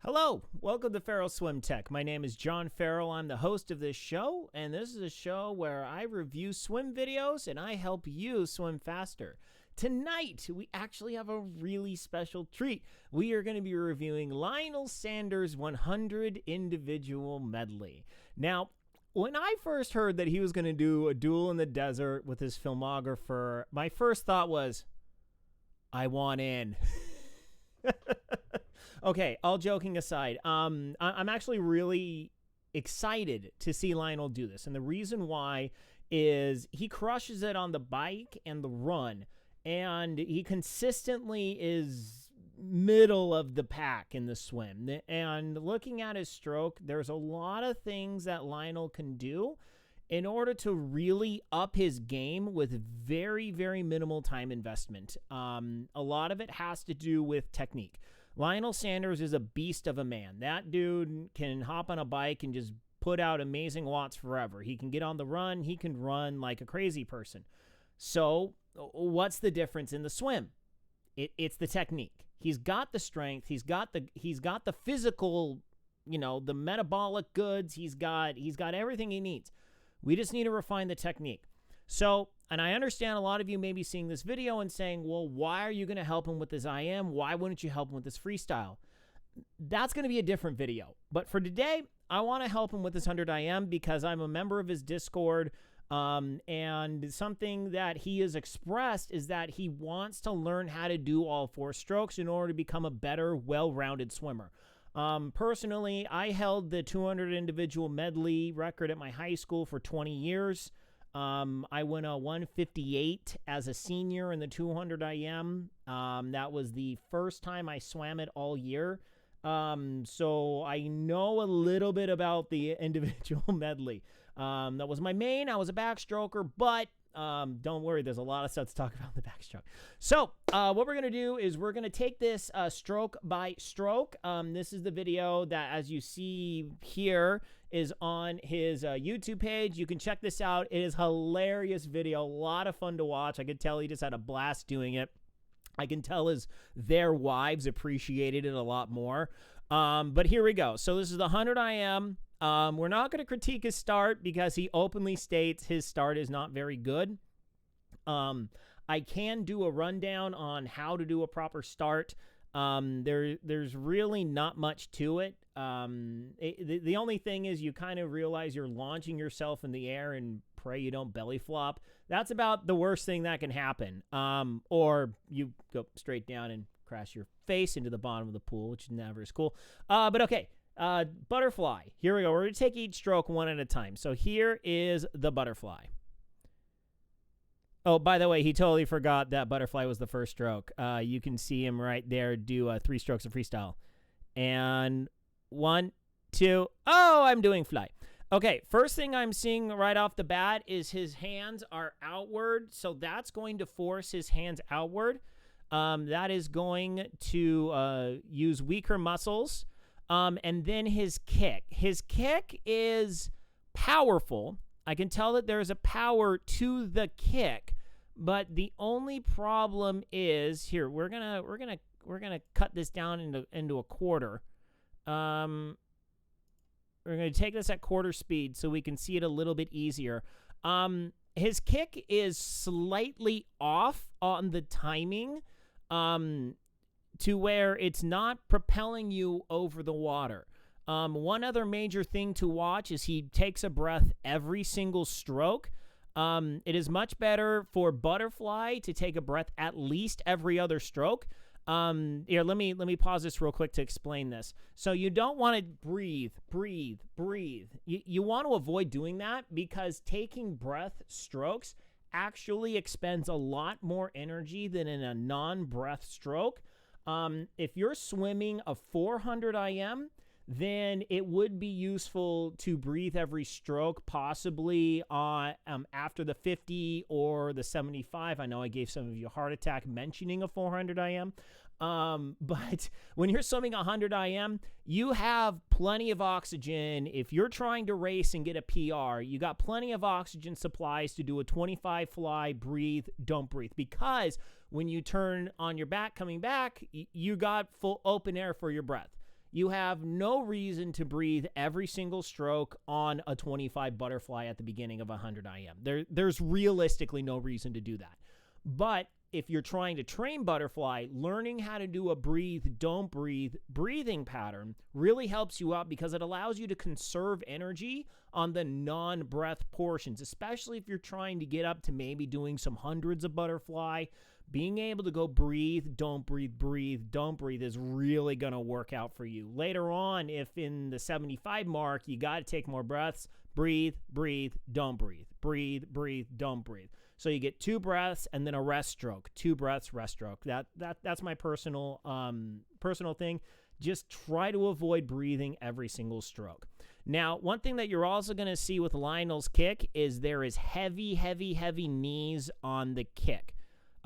Hello, welcome to Farrell Swim Tech. My name is John Farrell. I'm the host of this show, and this is a show where I review swim videos and I help you swim faster. Tonight, we actually have a really special treat. We are going to be reviewing Lionel Sanders' 100 individual medley. Now, when I first heard that he was going to do a duel in the desert with his filmographer, my first thought was, I want in. Okay, all joking aside, I'm actually really excited to see Lionel do this. And the reason why is he crushes it on the bike and the run. And he consistently is middle of the pack in the swim. And looking at his stroke, there's a lot of things that Lionel can do in order to really up his game with very, very minimal time investment. A lot of it has to do with technique. Lionel Sanders is a beast of a man. That dude can hop on a bike and just put out amazing watts forever. He can get on the run. He can run like a crazy person. So what's the difference in the swim? It's the technique. He's got the strength. He's got the physical, the metabolic goods. He's got everything he needs. We just need to refine the technique. So, and I understand a lot of you may be seeing this video and saying, well, why are you going to help him with this IM? Why wouldn't you help him with this freestyle? That's going to be a different video. But for today, I want to help him with this 100 IM because I'm a member of his Discord. And something that he has expressed is that he wants to learn how to do all four strokes in order to become a better, well-rounded swimmer. Personally, I held the 200 individual medley record at my high school for 20 years. I went a 158 as a senior in the 200 IM. That was the first time I swam it all year. So I know a little bit about the individual medley. That was my main. I was a backstroker, but don't worry, there's a lot of stuff to talk about in the backstroke. So what we're going to do is we're going to take this stroke by stroke. This is the video that, as you see here, is on his YouTube page. You can check this out. It is a hilarious video, a lot of fun to watch. I could tell he just had a blast doing it. I can tell their wives appreciated it a lot more. But here we go. So this is the 100 IM. We're not going to critique his start because he openly states his start is not very good. I can do a rundown on how to do a proper start. There's really not much to it. The only thing is you kind of realize you're launching yourself in the air and pray you don't belly flop. That's about the worst thing that can happen. Or you go straight down and crash your face into the bottom of the pool, which never is cool. But okay. Butterfly. Here we go. We're going to take each stroke one at a time. So here is the butterfly. Oh, by the way, he totally forgot that butterfly was the first stroke. You can see him right there do 3 strokes of freestyle. And 1, 2. Oh, I'm doing fly. Okay, first thing I'm seeing right off the bat is his hands are outward. So that's going to force his hands outward. That is going to use weaker muscles. And then his kick. His kick is powerful. I can tell that there's a power to the kick, but the only problem is here. We're gonna cut this down into a quarter. We're gonna take this at quarter speed so we can see it a little bit easier. His kick is slightly off on the timing. To where it's not propelling you over the water. One other major thing to watch is he takes a breath every single stroke. It is much better for butterfly to take a breath at least every other stroke. Here, let me pause this real quick to explain this. So you don't want to breathe. You want to avoid doing that because taking breath strokes actually expends a lot more energy than in a non-breath stroke. If you're swimming a 400 IM, then it would be useful to breathe every stroke, possibly after the 50 or the 75. I know I gave some of you a heart attack mentioning a 400 IM. But when you're swimming 100 IM, you have plenty of oxygen. If you're trying to race and get a PR, you got plenty of oxygen supplies to do a 25 fly, breathe, don't breathe. Because when you turn on your back coming back, you got full open air for your breath. you have no reason to breathe every single stroke on a 25 butterfly at the beginning of 100 IM. There's realistically no reason to do that. But if you're trying to train butterfly, learning how to do a breathe, don't breathe breathing pattern really helps you out because it allows you to conserve energy on the non-breath portions, especially if you're trying to get up to maybe doing some hundreds of butterfly. Being able to go breathe, don't breathe is really going to work out for you. Later on, if in the 75 mark, you got to take more breaths, breathe, don't breathe. Breathe, don't breathe. So you get 2 breaths and then a rest stroke. 2 breaths, rest stroke. That's my personal thing. Just try to avoid breathing every single stroke. Now, one thing that you're also going to see with Lionel's kick is there is heavy knees on the kick.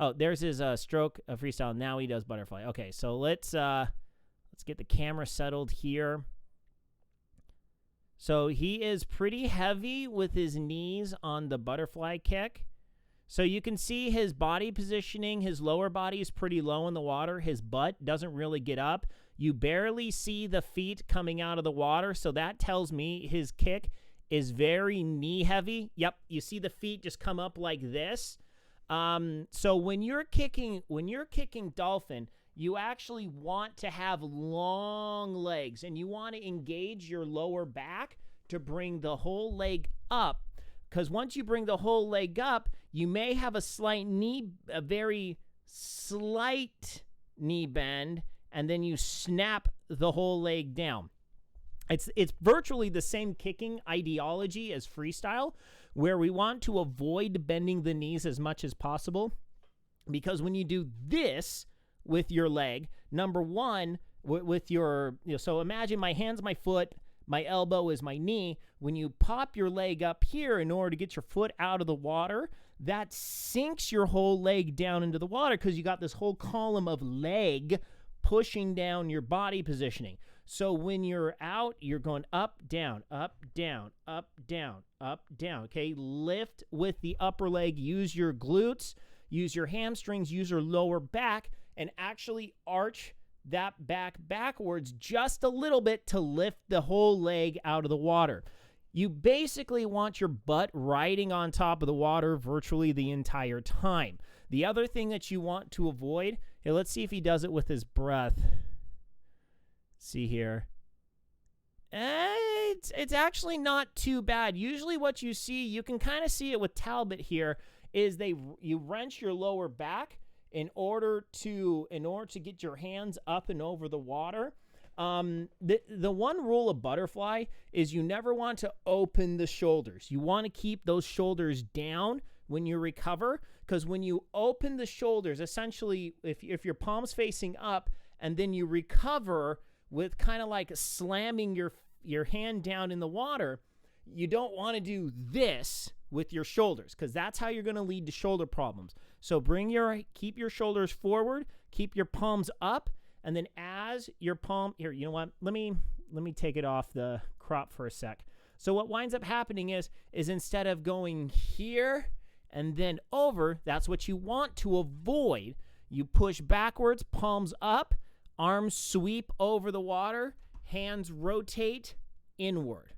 Oh, there's his stroke freestyle. Now he does butterfly. Okay, so let's get the camera settled here. So he is pretty heavy with his knees on the butterfly kick. So you can see his body positioning. His lower body is pretty low in the water. His butt doesn't really get up. You barely see the feet coming out of the water. So that tells me his kick is very knee heavy. Yep, you see the feet just come up like this. So when you're kicking dolphin, you actually want to have long legs and you want to engage your lower back to bring the whole leg up. Because once you bring the whole leg up, you may have a very slight knee bend, and then you snap the whole leg down. It's virtually the same kicking ideology as freestyle, where we want to avoid bending the knees as much as possible. Because when you do this with your leg, number one, with your, so imagine my hand's my foot, my elbow is my knee. When you pop your leg up here in order to get your foot out of the water, that sinks your whole leg down into the water because you got this whole column of leg pushing down your body positioning. So when you're out, you're going up, down, up, down, up, down, up, down. Okay, lift with the upper leg. Use your glutes, use your hamstrings, use your lower back, and actually arch that back backwards just a little bit to lift the whole leg out of the water. You basically want your butt riding on top of the water virtually the entire time. The other thing that you want to avoid, here, let's see if he does it with his breath. See here. It's actually not too bad. Usually what you see, you can kind of see it with Talbot here, is you wrench your lower back in order to get your hands up and over the water. The one rule of butterfly is you never want to open the shoulders. You want to keep those shoulders down when you recover, because when you open the shoulders, essentially if your palm's facing up and then you recover with kind of like slamming your hand down in the water, you don't want to do this with your shoulders, because that's how you're going to lead to shoulder problems. So keep your shoulders forward, keep your palms up, and then as your palm, here, you know what? Let me take it off the crop for a sec. So what winds up happening is instead of going here and then over, that's what you want to avoid. You push backwards, palms up, arms sweep over the water, hands rotate inward,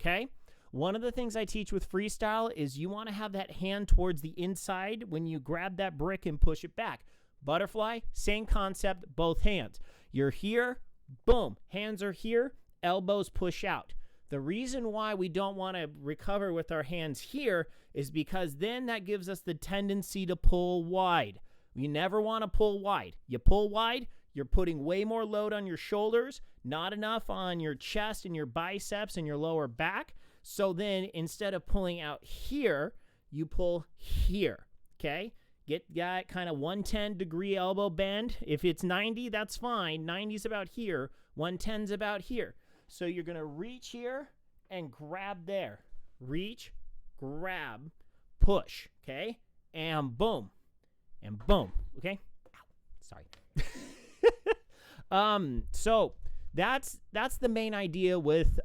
okay? One of the things I teach with freestyle is you want to have that hand towards the inside when you grab that brick and push it back. Butterfly, same concept, both hands. You're here, boom, hands are here, elbows push out. The reason why we don't want to recover with our hands here is because then that gives us the tendency to pull wide. You never want to pull wide. You pull wide, you're putting way more load on your shoulders, not enough on your chest and your biceps and your lower back. So then instead of pulling out here, you pull here, okay? Get that kind of 110-degree elbow bend. If it's 90, that's fine. 90's about here. 110's about here. So you're going to reach here and grab there. Reach, grab, push, okay? And boom. And boom, okay? Ow, sorry. So that's the main idea with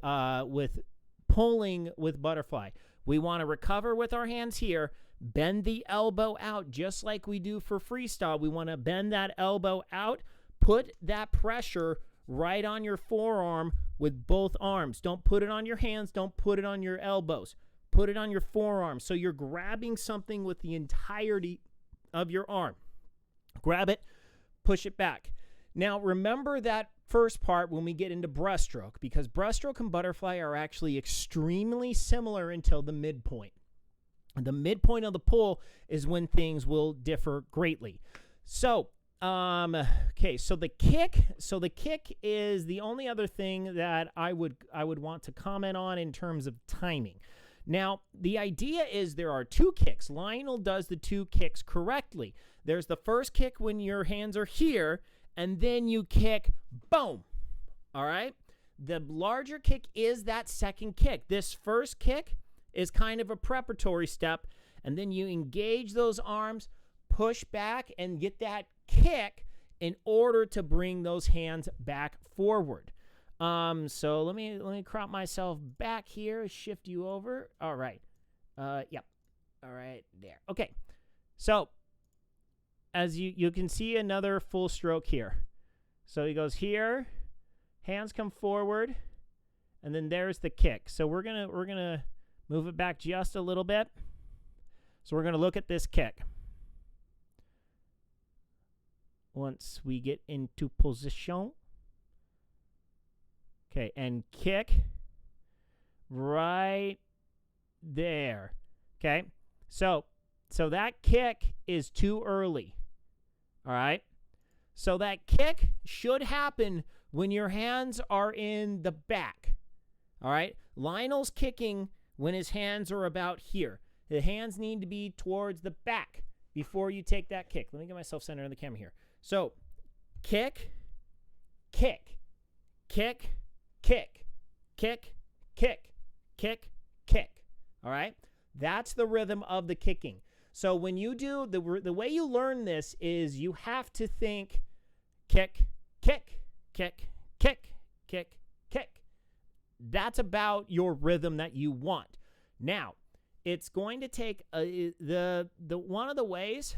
pulling with butterfly. We want to recover with our hands here, bend the elbow out just like we do for freestyle. We want to bend that elbow out, put that pressure right on your forearm with both arms. Don't put it on your hands. Don't put it on your elbows. Put it on your forearm. So you're grabbing something with the entirety of your arm. Grab it, push it back. Now, remember that first part when we get into breaststroke, because breaststroke and butterfly are actually extremely similar until the midpoint. The midpoint of the pull is when things will differ greatly. So, okay, so the kick is the only other thing that I would want to comment on in terms of timing. Now, the idea is there are two kicks. Lionel does the two kicks correctly. There's the first kick when your hands are here, and then you kick, boom. All right? The larger kick is that second kick. This first kick is kind of a preparatory step, and then you engage those arms, push back, and get that kick in order to bring those hands back forward. So let me crop myself back here, shift you over. All right. Yep. All right, there. Okay. So as you can see another full stroke here. So he goes here, hands come forward, and then there's the kick. So we're going to move it back just a little bit. So we're going to look at this kick. Once we get into position. Okay, and kick right there. Okay, so that kick is too early. All right, so that kick should happen when your hands are in the back. All right, Lionel's kicking when his hands are about here. The hands need to be towards the back before you take that kick. Let me get myself centered on the camera here. So, kick, kick, kick, kick, kick, kick, kick, kick. All right? That's the rhythm of the kicking. So when you do, the way you learn this is you have to think kick, kick, kick, kick, kick, kick. That's about your rhythm that you want. Now, it's going to take one of the ways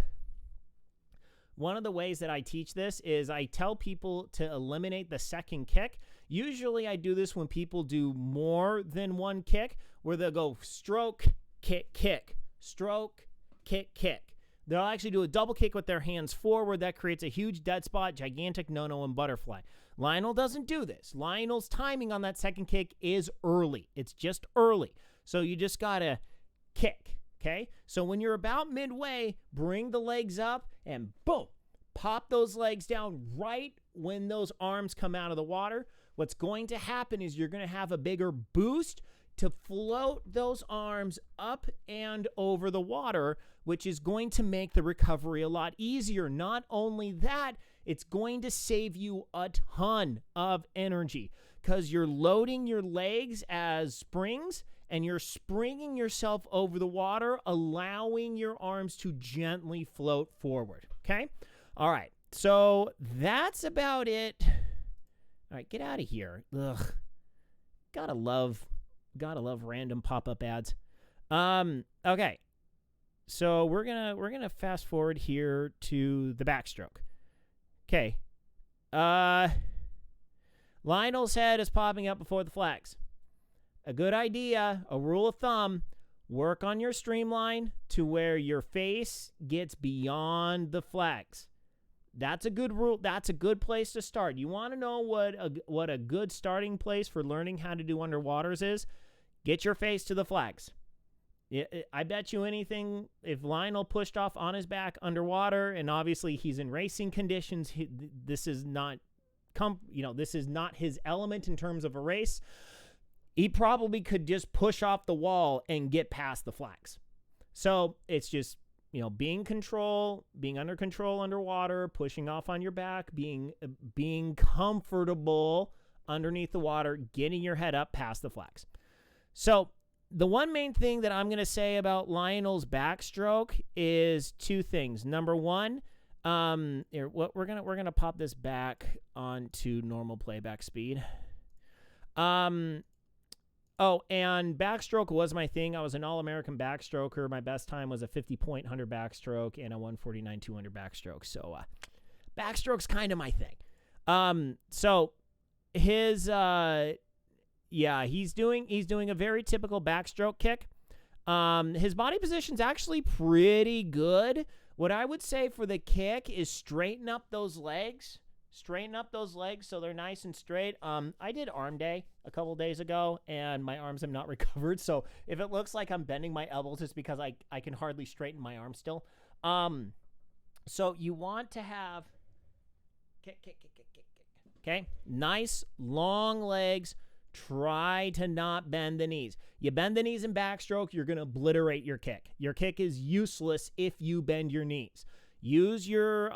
that I teach this is I tell people to eliminate the second kick. Usually I do this when people do more than one kick, where they'll go stroke, kick, kick, stroke, kick, kick. They'll actually do a double kick with their hands forward. That creates a huge dead spot, gigantic no-no, and butterfly. Lionel doesn't do this. Lionel's timing on that second kick is early. It's just early. So you just got to kick, okay? So when you're about midway, bring the legs up and boom, pop those legs down right when those arms come out of the water. What's going to happen is you're going to have a bigger boost to float those arms up and over the water, which is going to make the recovery a lot easier. Not only that, it's going to save you a ton of energy because you're loading your legs as springs and you're springing yourself over the water, allowing your arms to gently float forward, okay? All right, so that's about it. All right, get out of here. Ugh. Gotta love random pop-up ads. Okay. So we're gonna fast forward here to the backstroke. Okay. Lionel's head is popping up before the flags. A good idea, a rule of thumb, work on your streamline to where your face gets beyond the flags. That's a good rule. That's a good place to start. You want to know what a good starting place for learning how to do underwaters is? Get your face to the flags. I bet you anything, if Lionel pushed off on his back underwater, and obviously he's in racing conditions, this is not his element in terms of a race. He probably could just push off the wall and get past the flags. So it's just, being under control underwater, pushing off on your back, being comfortable underneath the water, getting your head up past the flags. So the one main thing that I'm going to say about Lionel's backstroke is two things. Number one, we're going to pop this back onto normal playback speed. Oh, and backstroke was my thing. I was an All-American backstroker. My best time was a 50-point 100 backstroke and a 149-200 backstroke. So backstroke's kind of my thing. So his he's doing a very typical backstroke kick. His body position's actually pretty good. What I would say for the kick is straighten up those legs. Straighten up those legs so they're nice and straight. I did arm day a couple days ago, and my arms have not recovered. So if it looks like I'm bending my elbows, it's because I can hardly straighten my arms still. So you want to have kick. Okay? Nice, long legs. Try to not bend the knees. You bend the knees in backstroke, you're going to obliterate your kick. Your kick is useless if you bend your knees. Use your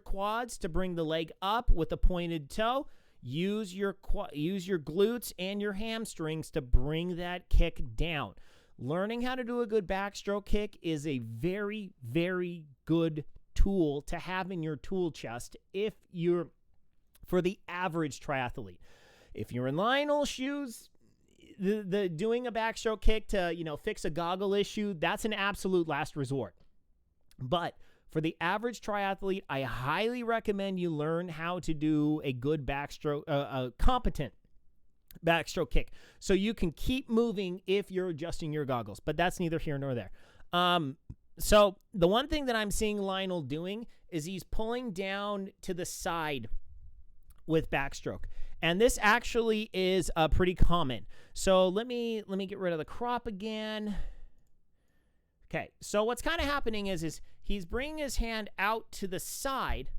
quads to bring the leg up with a pointed toe. Use your glutes and your hamstrings to bring that kick down. Learning how to do a good backstroke kick is a very, very good tool to have in your tool chest for the average triathlete. If you're in Lionel's shoes, the doing a backstroke kick to, fix a goggle issue, that's an absolute last resort. But for the average triathlete, I highly recommend you learn how to do a good backstroke, a competent backstroke kick, so you can keep moving if you're adjusting your goggles. But that's neither here nor there. So the one thing that I'm seeing Lionel doing is he's pulling down to the side with backstroke. And this actually is pretty common. So let me get rid of the crop again. Okay, so what's kind of happening is he's bringing his hand out to the side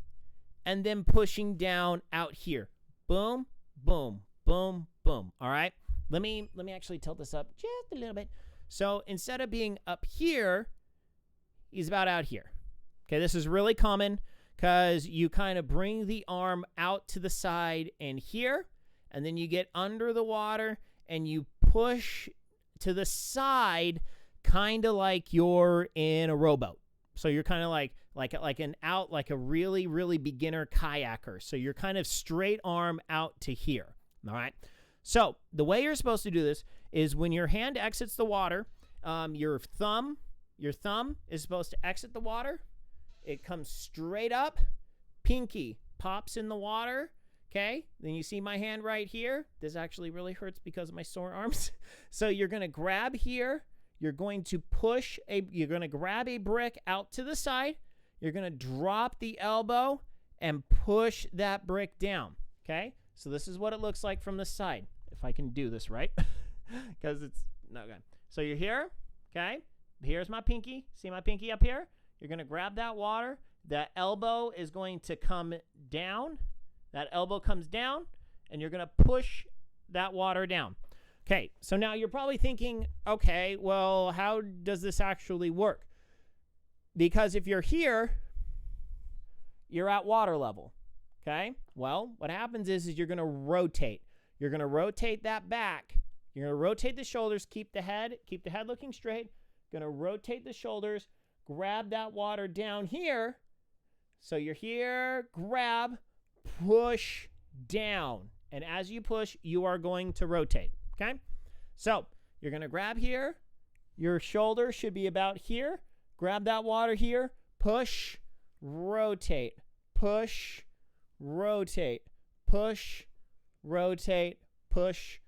and then pushing down out here. Boom, boom, boom, boom. All right? Let me actually tilt this up just a little bit. So instead of being up here, he's about out here. Okay, this is really common because you kind of bring the arm out to the side and here, and then you get under the water and you push to the side, kind of like you're in a rowboat. So you're kind of like a really, really beginner kayaker. So you're kind of straight arm out to here. All right. So the way you're supposed to do this is when your hand exits the water, your thumb is supposed to exit the water. It comes straight up. Pinky pops in the water. Okay. Then you see my hand right here. This actually really hurts because of my sore arms. So you're going to grab here. You're going to grab a brick out to the side. You're going to drop the elbow and push that brick down. Okay. So this is what it looks like from the side. If I can do this right, because it's not good. So you're here. Okay. Here's my pinky. See my pinky up here? You're going to grab that water. That elbow is going to come down. That elbow comes down, and you're going to push that water down. Okay, so now you're probably thinking, okay, well, how does this actually work? Because if you're here, you're at water level. Okay? Well, what happens is you're going to rotate. You're going to rotate that back. You're going to rotate the shoulders, keep the head looking straight. Going to rotate the shoulders. Grab that water down here. So you're here, grab, push down. And as you push, you are going to rotate. Okay? So you're going to grab here. Your shoulder should be about here. Grab that water here. Push, rotate, push, rotate, push, rotate, push,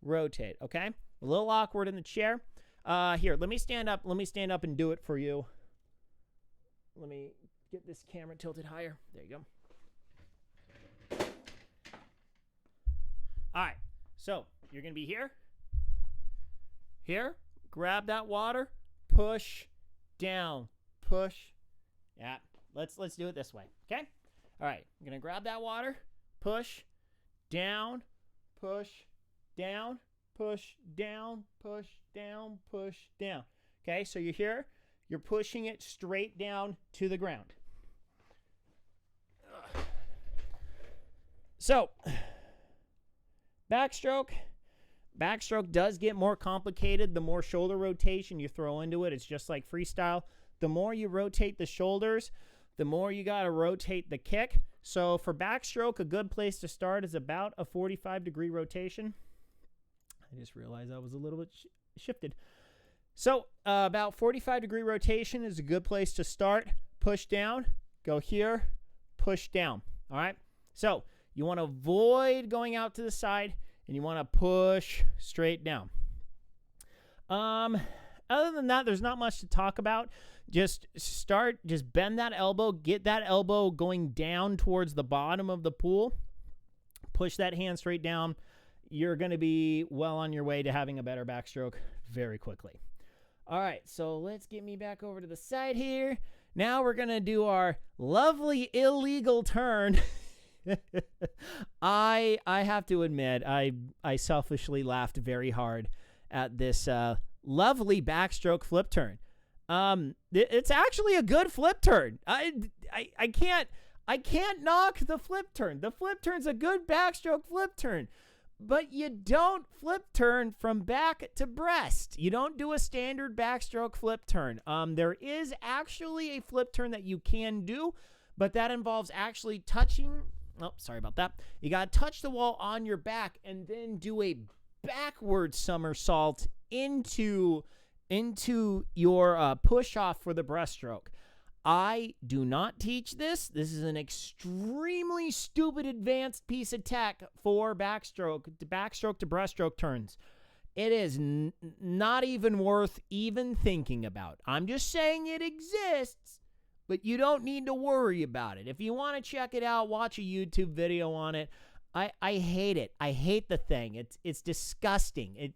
rotate. Okay? A little awkward in the chair. Here, let me stand up. Let me stand up and do it for you. Let me get this camera tilted higher. There you go. All right. So you're going to be here. Here. Grab that water. Push down. Push. Yeah. Let's do it this way. Okay? All right. I'm going to grab that water. Push down. Push down. Push down. Push down. Push down. Okay? So you're here. You're pushing it straight down to the ground. So, backstroke does get more complicated the more shoulder rotation you throw into it. It's just like freestyle. The more you rotate the shoulders, the more you got to rotate the kick. So for backstroke, a good place to start is about a 45-degree rotation. I just realized I was a little bit shifted. So about 45-degree rotation is a good place to start. Push down, go here, push down. All right. So You want to avoid going out to the side, and you want to push straight down. Other than that, there's not much to talk about. Just bend that elbow, get that elbow going down towards the bottom of the pool. Push that hand straight down. You're going to be well on your way to having a better backstroke very quickly. All right, so let's get me back over to the side here. Now we're going to do our lovely illegal turn. I have to admit, I selfishly laughed very hard at this lovely backstroke flip turn. It's actually a good flip turn. I can't knock the flip turn. The flip turn's a good backstroke flip turn. But you don't flip turn from back to breast. You don't do a standard backstroke flip turn. There is actually a flip turn that you can do, but that involves actually touching. Oh, sorry about that. You got to touch the wall on your back and then do a backward somersault into your push-off for the breaststroke. I do not teach this. This is an extremely stupid advanced piece of tech for backstroke to breaststroke turns. It is not even worth even thinking about. I'm just saying it exists, but you don't need to worry about it. If you want to check it out, watch a YouTube video on it. I hate it. I hate the thing. It's disgusting.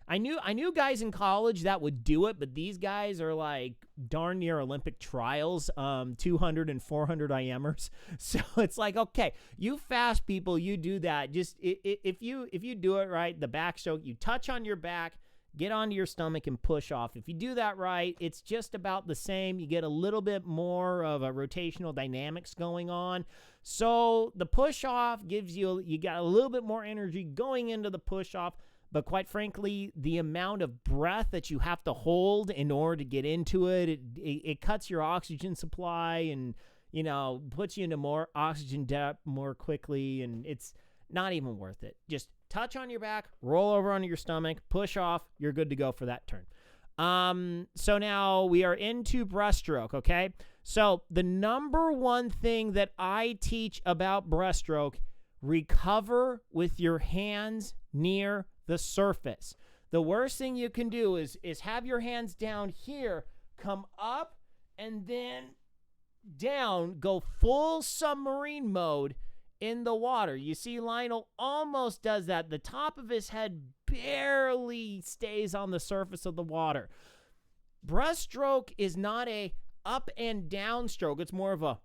I knew guys in college that would do it, but these guys are like darn near Olympic trials, 200 and 400 IMers. So it's like, okay, you fast people, you do that. Just if you do it right, the backstroke, you touch on your back, get onto your stomach and push off. If you do that right, it's just about the same. You get a little bit more of a rotational dynamics going on. So the push off gives you got a little bit more energy going into the push off. But quite frankly, the amount of breath that you have to hold in order to get into it cuts your oxygen supply and, puts you into more oxygen depth more quickly, and it's not even worth it. Just touch on your back, roll over onto your stomach, push off, you're good to go for that turn. So now we are into breaststroke, okay? So the number one thing that I teach about breaststroke, recover with your hands near the surface. The worst thing you can do is have your hands down here, come up, and then down, go full submarine mode in the water. You see Lionel almost does that. The top of his head barely stays on the surface of the water. Breaststroke is not a up and down stroke. It's more of a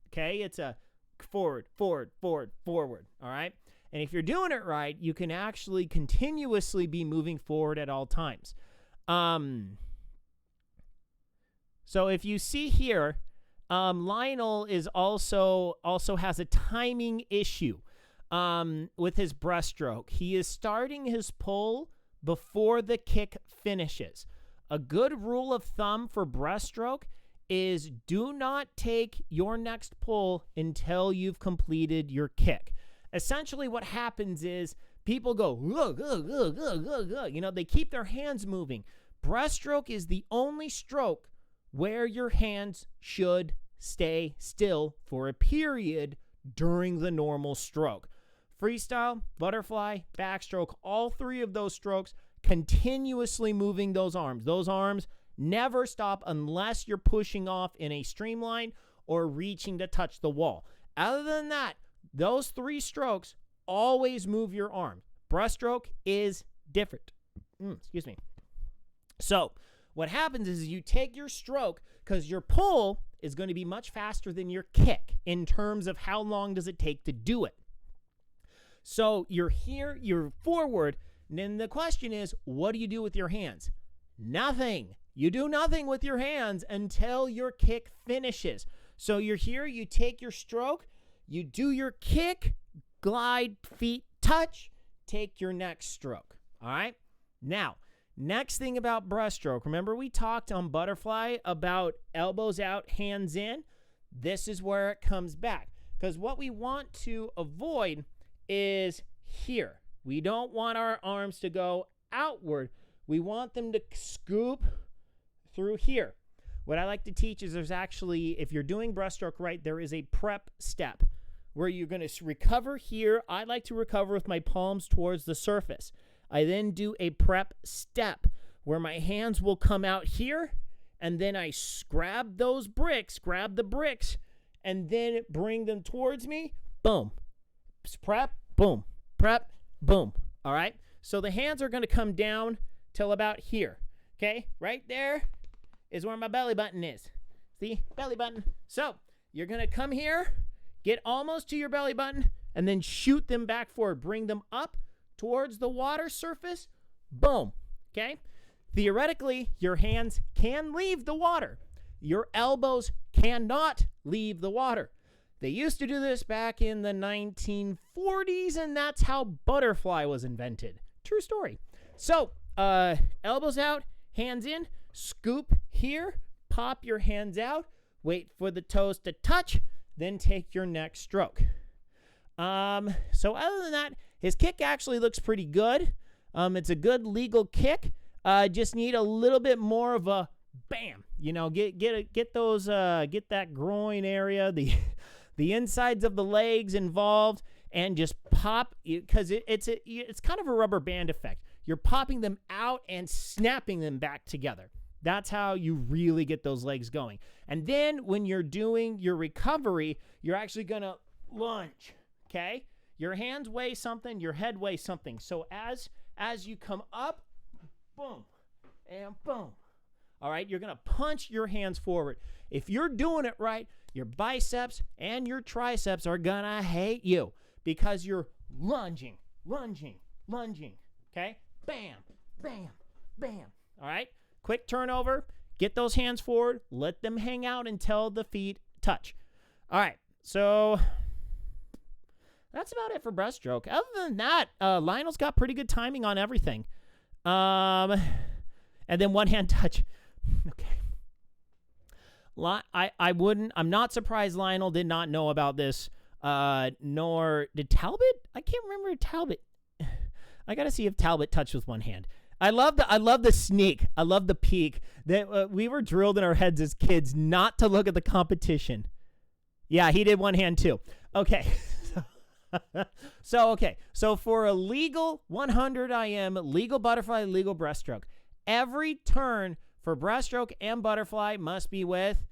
okay? It's a forward, forward, forward, forward, all right? And if you're doing it right, you can actually continuously be moving forward at all times. So if you see here, Lionel is also has a timing issue with his breaststroke. He is starting his pull before the kick finishes. A good rule of thumb for breaststroke is do not take your next pull until you've completed your kick. Essentially what happens is people go, they keep their hands moving. Breaststroke is the only stroke where your hands should stay still for a period during the normal stroke. Freestyle, butterfly, backstroke, all three of those strokes, continuously moving those arms. Those arms never stop unless you're pushing off in a streamline or reaching to touch the wall. Other than that, those three strokes always move your arm. Breaststroke is different. Excuse me. So what happens is you take your stroke because your pull is going to be much faster than your kick in terms of how long does it take to do it. So you're here, you're forward, and then the question is, what do you do with your hands? Nothing. You do nothing with your hands until your kick finishes. So you're here, you take your stroke, you do your kick, glide, feet touch, take your next stroke. All right? Now, next thing about breaststroke. Remember we talked on butterfly about elbows out, hands in? This is where it comes back. Because what we want to avoid is here. We don't want our arms to go outward. We want them to scoop through here. what I like to teach is there's actually, if you're doing breaststroke right, there is a prep step where you're going to recover here. I like to recover with my palms towards the surface. I then do a prep step where my hands will come out here, and then I grab those bricks, grab the bricks, and then bring them towards me. Boom. Prep, boom. Prep, boom. All right? So the hands are going to come down till about here. Okay? Right there is where my belly button is. See? Belly button. So you're going to come here, get almost to your belly button, and then shoot them back forward. Bring them up towards the water surface. Boom. Okay? Theoretically, your hands can leave the water. Your elbows cannot leave the water. They used to do this back in the 1940s, and that's how butterfly was invented. True story. So, elbows out, hands in, scoop here, pop your hands out, wait for the toes to touch, then take your next stroke. So other than that, his kick actually looks pretty good. It's a good legal kick. Just need a little bit more of a bam. You know, get that groin area, the insides of the legs involved, and just pop, because it's kind of a rubber band effect. You're popping them out and snapping them back together. That's how you really get those legs going. And then when you're doing your recovery, you're actually going to lunge, okay? Your hands weigh something, your head weighs something. So as you come up, boom, and boom. All right, you're going to punch your hands forward. If you're doing it right, your biceps and your triceps are going to hate you because you're lunging, okay? Bam, bam, bam. All right, quick turnover. Get those hands forward. Let them hang out until the feet touch. All right, so that's about it for breaststroke. Other than that, Lionel's got pretty good timing on everything. And then one hand touch. Okay. I'm not surprised Lionel did not know about this, nor did Talbot. I can't remember Talbot. I got to see if Talbot touched with one hand. I love the sneak. I love the peek that we were drilled in our heads as kids not to look at the competition. Yeah, he did one hand too. Okay. So for a legal 100 IM, legal butterfly, legal breaststroke, every turn for breaststroke and butterfly must be with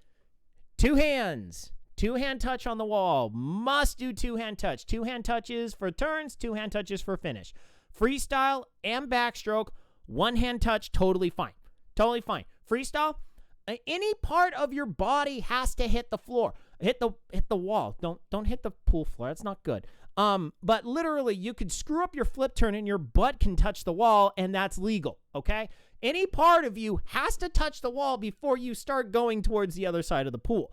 two hands. Two-hand touch on the wall. Must do two-hand touch. Two-hand touches for turns, two-hand touches for finish. Freestyle and backstroke, one-hand touch, totally fine. Totally fine. Freestyle, any part of your body has to hit the floor. Hit the wall. Don't hit the pool floor. That's not good. But literally, you could screw up your flip turn and your butt can touch the wall, and that's legal, okay? Any part of you has to touch the wall before you start going towards the other side of the pool.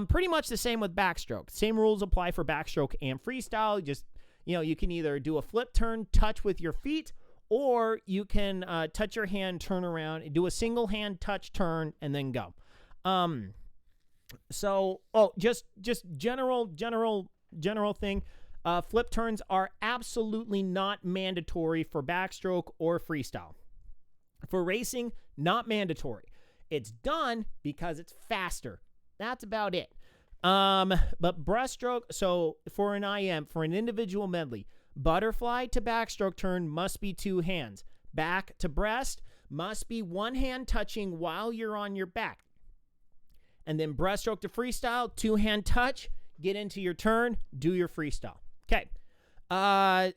Pretty much the same with backstroke. Same rules apply for backstroke and freestyle. Just, you can either do a flip turn, touch with your feet, or you can touch your hand, turn around, do a single hand touch, turn, and then go. Just general thing. Flip turns are absolutely not mandatory for backstroke or freestyle. For racing, not mandatory. It's done because it's faster. That's about it. But breaststroke, so for an IM, for an individual medley, butterfly to backstroke turn must be two hands. Back to breast must be one hand touching while you're on your back. And then breaststroke to freestyle, two-hand touch, get into your turn, do your freestyle. Okay.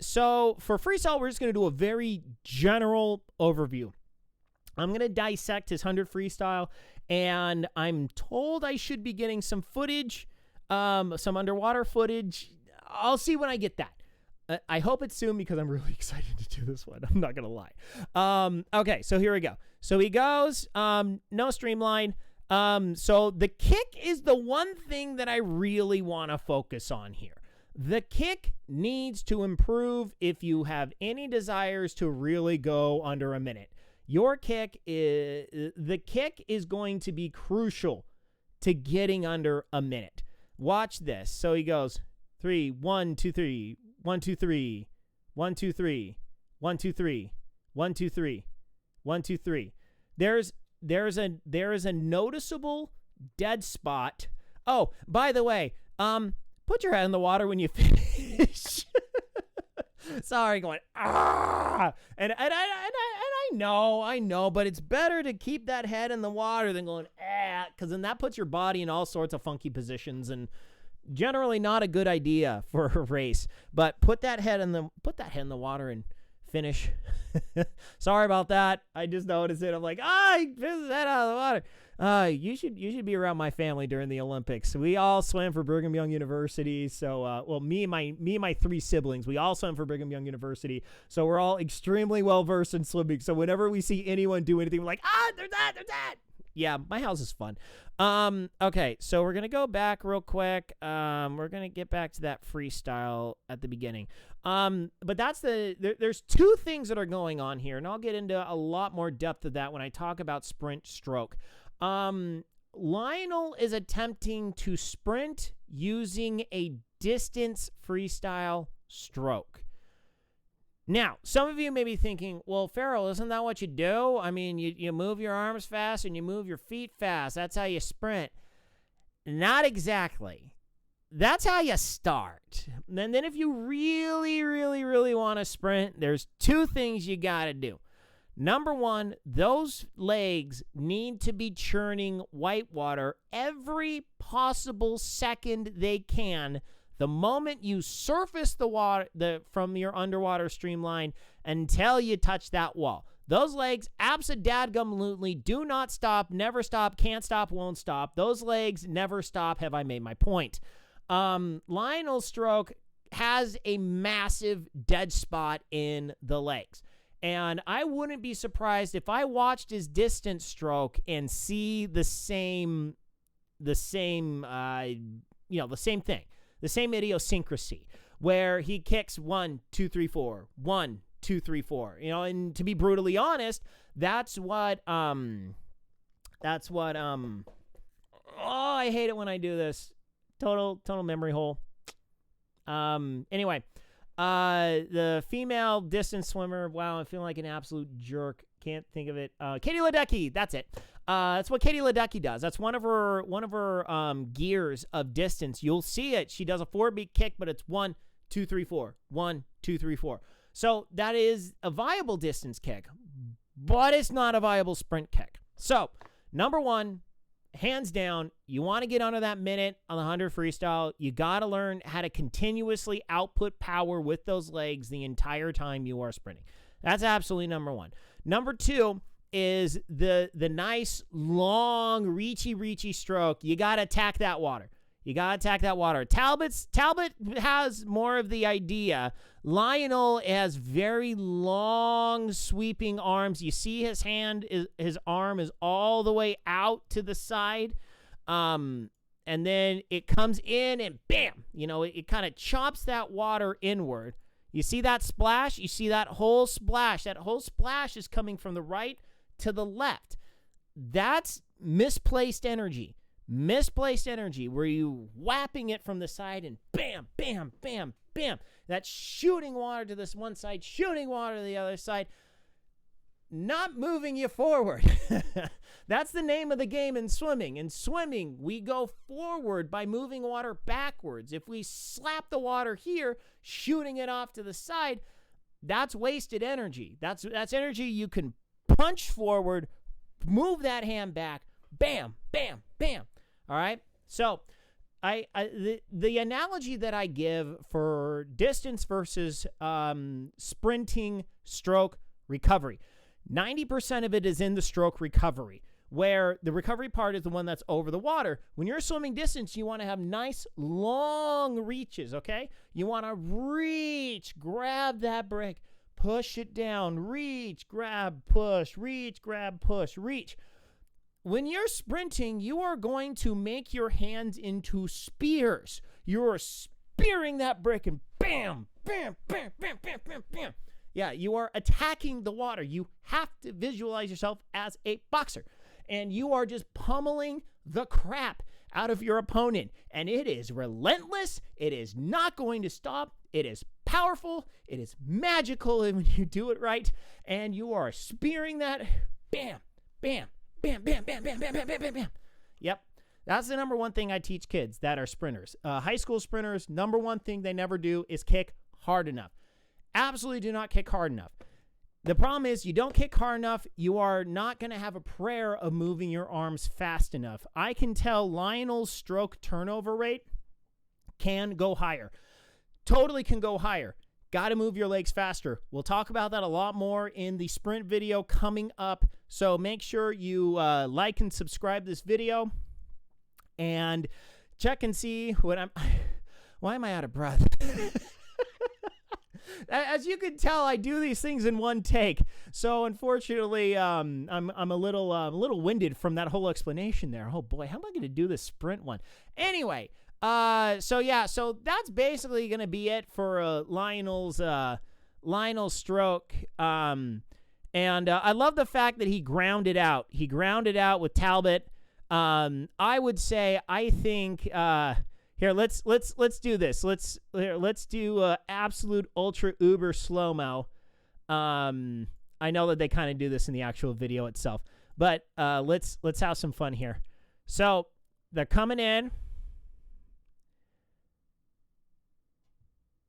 So for freestyle, we're just going to do a very general overview. I'm going to dissect his 100 freestyle, and I'm told I should be getting some footage, some underwater footage. I'll see when I get that. I hope it's soon because I'm really excited to do this one. I'm not going to lie. Okay, so here we go. So he goes, no streamline. So the kick is the one thing that I really want to focus on here. The kick needs to improve if you have any desires to really go under a minute. The kick is going to be crucial to getting under a minute. Watch this. So he goes 3, 1, 2, 3, 1, 2, 3, 1, 2, 3, 1, 2, 3, 1, 2, 3, 1, 2, 3. There's there is a noticeable dead spot. Oh, by the way, put your head in the water when you finish. Sorry, going and I know, but it's better to keep that head in the water than going because then that puts your body in all sorts of funky positions and generally not a good idea for a race. But put that head in the water and finish. Sorry about that. I just noticed it. I'm like, he fizzed his head out of the water. You should be around my family during the Olympics. We all swam for Brigham Young University. So, me and my 3 siblings, we all swam for Brigham Young University. So we're all extremely well versed in swimming. So whenever we see anyone do anything, we're like, they're that. Yeah, my house is fun. Okay, so we're gonna go back real quick. We're gonna get back to that freestyle at the beginning. But that's there's 2 things that are going on here, and I'll get into a lot more depth of that when I talk about sprint stroke. Lionel is attempting to sprint using a distance freestyle stroke. Now, some of you may be thinking, well, Farrell, isn't that what you do? I mean, you move your arms fast and you move your feet fast. That's how you sprint. Not exactly. That's how you start. And then if you really, really, really want to sprint, there's 2 things you got to do. Number 1, those legs need to be churning white water every possible second they can the moment you surface the water from your underwater streamline until you touch that wall. Those legs abso-dadgum-lutely do not stop, never stop, can't stop, won't stop. Those legs never stop. Have I made my point? Lionel's stroke has a massive dead spot in the legs. And I wouldn't be surprised if I watched his distance stroke and see the same thing. The same idiosyncrasy where he kicks 1, 2, 3, 4, 1, 2, 3, 4. And to be brutally honest, that's what I hate it when I do this. Total memory hole. Anyway, the female distance swimmer. Wow, I'm feeling like an absolute jerk. Can't think of it. Katie Ledecky. That's it. That's what Katie Ledecky does. That's one of her gears of distance. You'll see it. She does a 4-beat kick, but it's 1, 2, 3, 4. 1, 2, 3, 4. So that is a viable distance kick, but it's not a viable sprint kick. So number 1, hands down, you want to get under that minute on the 100 freestyle. You got to learn how to continuously output power with those legs the entire time you are sprinting. That's absolutely number 1. Number 2 is the nice, long, reachy stroke. You got to attack that water. Talbot has more of the idea. Lionel has very long, sweeping arms. You see his arm is all the way out to the side. And then it comes in and bam, it kind of chops that water inward. You see that splash? You see that whole splash? That whole splash is coming from the right to the left. That's misplaced energy. Where you whapping it from the side and bam, bam, bam, bam. That's shooting water to this one side, shooting water to the other side, not moving you forward. That's the name of the game in swimming. In swimming, we go forward by moving water backwards. If we slap the water here, shooting it off to the side, that's wasted energy. That's energy you can punch forward, move that hand back, bam, bam, bam. All right? So the analogy that I give for distance versus sprinting stroke recovery, 90% of it is in the stroke recovery, where the recovery part is the one that's over the water. When you're swimming distance, you want to have nice, long reaches, okay? You want to reach, grab that brick, push it down, reach, grab, push, reach, grab, push, reach. When you're sprinting, you are going to make your hands into spears. You're spearing that brick and bam, bam, bam, bam, bam, bam, bam. Yeah, you are attacking the water. You have to visualize yourself as a boxer. And you are just pummeling the crap out of your opponent. And it is relentless. It is not going to stop. It is powerful. It is magical when you do it right. And you are spearing that bam, bam, bam, bam, bam, bam, bam, bam, bam, bam, bam. Yep. That's the number one thing I teach kids that are sprinters. High school sprinters, number one thing they never do is kick hard enough. Absolutely do not kick hard enough. The problem is you don't kick hard enough, you are not going to have a prayer of moving your arms fast enough. I can tell Lionel's stroke turnover rate can go higher. Totally can go higher. Got to move your legs faster. We'll talk about that a lot more in the sprint video coming up. So make sure you like and subscribe this video and check and see what I'm... Why am I out of breath? As you can tell, I do these things in one take. So unfortunately, I'm a little winded from that whole explanation there. Oh boy, how am I going to do this sprint one? Anyway, so that's basically going to be it for Lionel's stroke. And I love the fact that he grounded out. He grounded out with Talbot. I would say I think here let's do this. Let's do absolute ultra uber slow-mo. I know that they kind of do this in the actual video itself, but let's have some fun here. So they're coming in.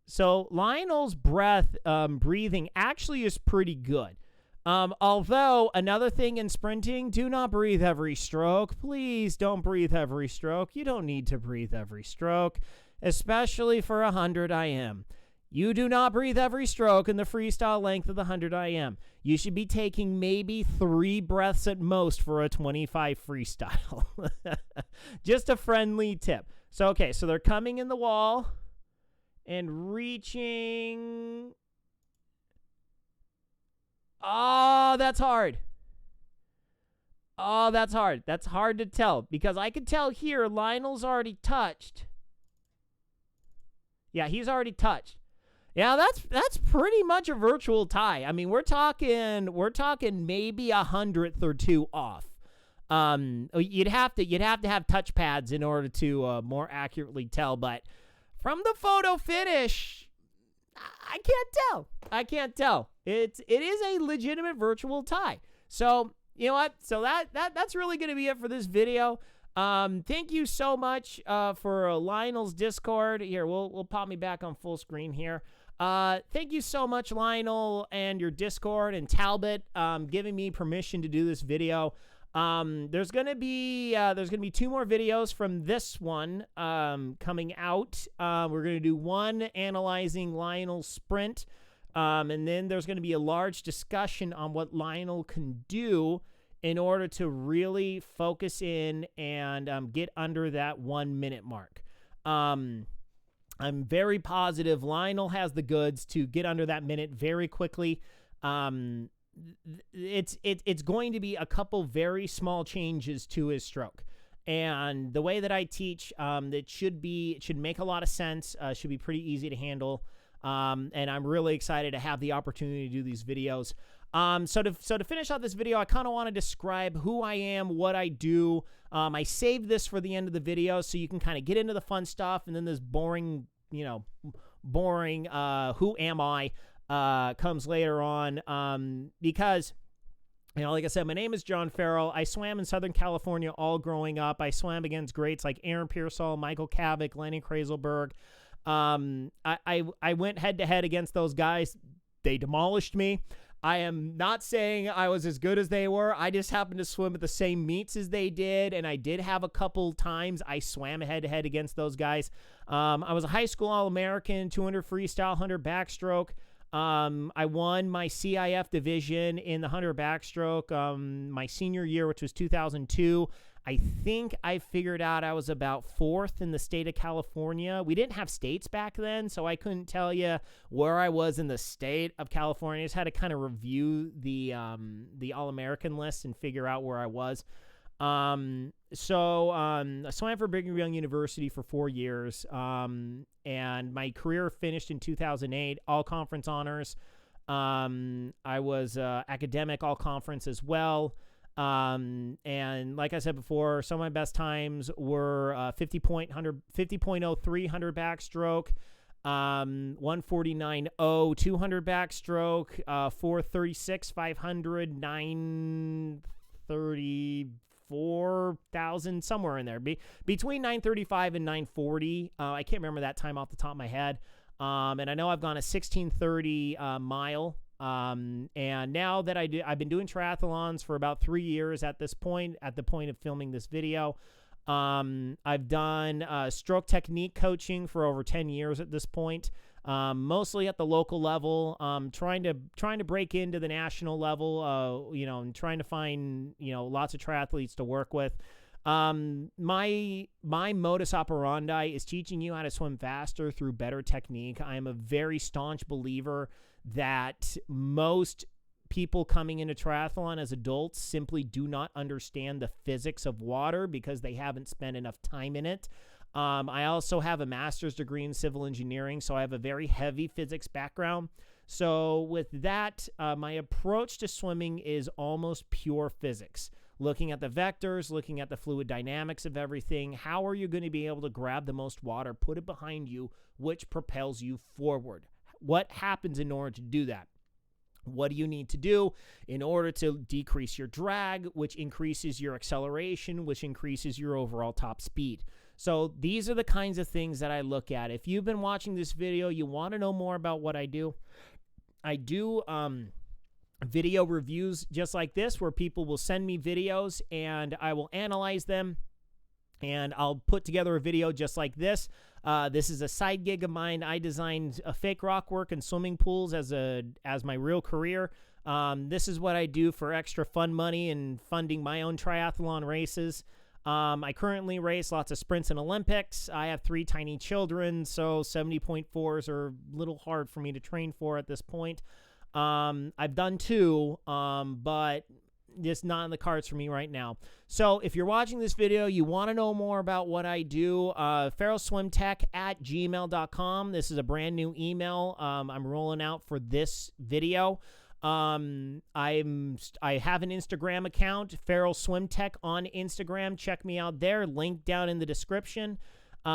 So Lionel's breathing actually is pretty good. Although another thing in sprinting, do not breathe every stroke. Please don't breathe every stroke. You don't need to breathe every stroke, especially for 100 IM. You do not breathe every stroke in the freestyle length of the 100 IM. You should be taking maybe 3 breaths at most for a 25 freestyle. Just a friendly tip. So, okay, so they're coming in the wall and reaching. Oh, that's hard. Oh, that's hard. That's hard to tell because I could tell here Lionel's already touched. Yeah, he's already touched. Yeah, that's pretty much a virtual tie. I mean, we're talking maybe 100th or 2 off. You'd have to have touch pads in order to more accurately tell, but from the photo finish, I can't tell. It is a legitimate virtual tie. So, you know what? So that's really going to be it for this video. Thank you so much for Lionel's Discord. Here, we'll pop me back on full screen here. Thank you so much, Lionel, and your Discord, and Talbot giving me permission to do this video. There's gonna be 2 more videos from this one coming out. We're gonna do one analyzing Lionel's sprint, and then there's gonna be a large discussion on what Lionel can do in order to really focus in and get under that 1 minute mark. I'm very positive Lionel has the goods to get under that minute very quickly. It's going to be a couple very small changes to his stroke, and the way that I teach, it should make a lot of sense. Should be pretty easy to handle, and I'm really excited to have the opportunity to do these videos. So to finish out this video, I kind of want to describe who I am, what I do. I saved this for the end of the video so you can kind of get into the fun stuff, and then this boring, who am I, comes later on, because, like I said, my name is John Farrell. I swam in Southern California all growing up. I swam against greats like Aaron Pearsall, Michael Kavik, Lenny Kraselberg. I went head-to-head against those guys. They demolished me. I am not saying I was as good as they were. I just happened to swim at the same meets as they did, and I did have a couple times I swam head-to-head against those guys. I was a high school All-American, 200 freestyle, 100 backstroke. I won my CIF division in the 100 backstroke my senior year, which was 2002. I think I figured out I was about 4th in the state of California. We didn't have states back then, so I couldn't tell you where I was in the state of California. I just had to kind of review the All-American list and figure out where I was. I swam for Brigham Young University for 4 years, and my career finished in 2008, all-conference honors. I was academic all-conference as well. And like I said before, some of my best times were 50.03 100 backstroke, 149.0 200 backstroke, 436 500, 934,000, somewhere in there. Between 935 and 940. I can't remember that time off the top of my head. And I know I've gone a 1630 mile. And now that I've been doing triathlons for about 3 years at this point, at the point of filming this video. I've done stroke technique coaching for over 10 years at this point, mostly at the local level, trying to break into the national level, and trying to find, lots of triathletes to work with. My modus operandi is teaching you how to swim faster through better technique. I am a very staunch believer that most people coming into triathlon as adults simply do not understand the physics of water because they haven't spent enough time in it. I also have a master's degree in civil engineering, so I have a very heavy physics background. So with that, my approach to swimming is almost pure physics. Looking at the vectors, looking at the fluid dynamics of everything. How are you going to be able to grab the most water, put it behind you, which propels you forward? What happens in order to do that? What do you need to do in order to decrease your drag, which increases your acceleration, which increases your overall top speed? So these are the kinds of things that I look at. If you've been watching this video, you want to know more about what I do. I do video reviews just like this, where people will send me videos and I will analyze them. And I'll put together a video just like this. This is a side gig of mine. I designed a fake rock work and swimming pools as my real career. This is what I do for extra fun money and funding my own triathlon races. I currently race lots of sprints and Olympics. I have 3 tiny children, so 70.4s are a little hard for me to train for at this point. I've done 2, but just not in the cards for me right now. So if you're watching this video, you want to know more about what I do, feralswimtech@gmail.com. This is a brand new email I'm rolling out for this video. I have an Instagram account, Feral Swim Tech on Instagram. Check me out there. Link down in the description. These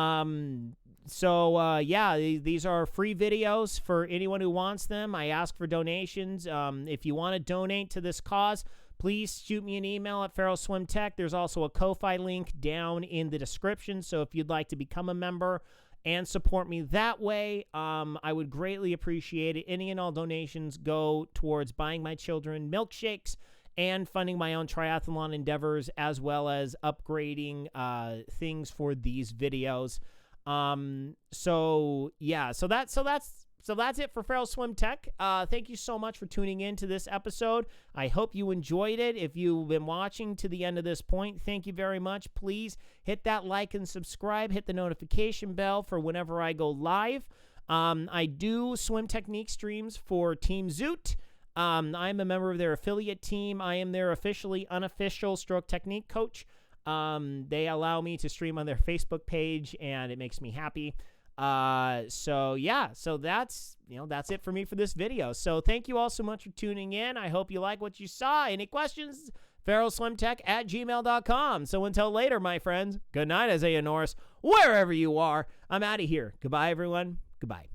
are free videos for anyone who wants them. I ask for donations. If you want to donate to this cause, please shoot me an email at Feral Swim Tech. There's also a Ko-Fi link down in the description. So if you'd like to become a member and support me that way, I would greatly appreciate it. Any and all donations go towards buying my children milkshakes and funding my own triathlon endeavors, as well as upgrading things for these videos. So that's it for Feral Swim Tech. Thank you so much for tuning in to this episode. I hope you enjoyed it. If you've been watching to the end of this point, thank you very much. Please hit that like and subscribe. Hit the notification bell for whenever I go live. I do swim technique streams for Team Zoot. I'm a member of their affiliate team. I am their officially unofficial stroke technique coach. They allow me to stream on their Facebook page, and it makes me happy. So that's it for me for this video. So thank you all so much for tuning in. I hope you like what you saw. Any questions? feralswimtech@gmail.com. So until later, my friends, good night, Isaiah Norris, wherever you are. I'm out of here. Goodbye, everyone. Goodbye.